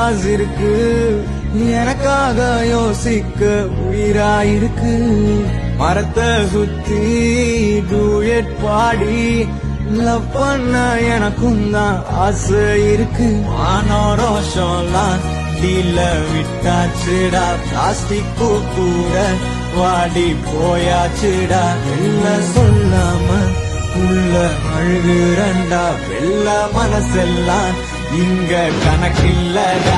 காசு இருக்கு, எனக்காக யோசிக்க உயிராயிருக்கு. மரத்தை சுத்தி டூயட் பாடி லவ் பண்ண எனக்கும் தான் ஆசை இருக்கு. ஆனோரோஷம்லாம் டீல விட்டாச்சுடா, பிளாஸ்டிக் கூட வாடி போயாச்சுடா. வெள்ள சொல்லாம உள்ள அழுகுறண்டா, வெள்ள மனசெல்லாம் இங்க கணக்கில்லடா.